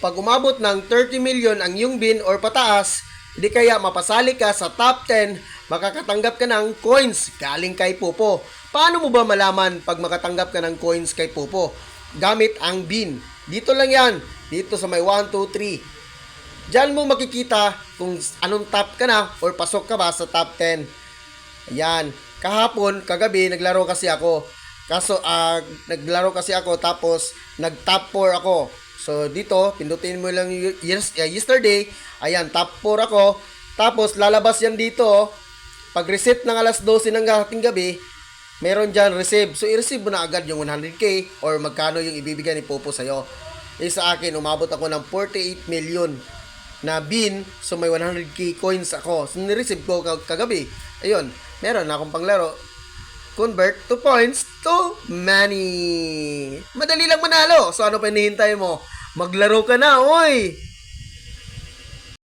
pag umabot ng 30 million ang iyong bin or pataas, hindi kaya mapasali ka sa top 10, makakatanggap ka ng coins galing kay Popo. Paano mo ba malaman pag makatanggap ka ng coins kay Popo? Gamit ang bin. Dito lang yan. Dito sa may 1, 2, 3. Diyan mo makikita kung anong top ka na or pasok ka ba sa top 10. Ayan. Kahapon, kagabi, naglaro kasi ako. Naglaro kasi ako tapos nag-top 4 ako. So, dito, pindutin mo lang yesterday. Ayan, top 4 ako. Tapos, lalabas yan dito. Pag reset ng alas 12 ng ating gabi, meron dyan receive. So, i-receive mo na agad yung 100k or magkano yung ibibigay ni Popo sa'yo. Sa akin, umabot ako ng 48 million na bin. So, may 100k coins ako. So, ni-receive ko kagabi. Ayun, meron na akong panglaro. Convert to points to money. Madali lang manalo. So, ano pa hinihintay mo? Maglaro ka na, oy!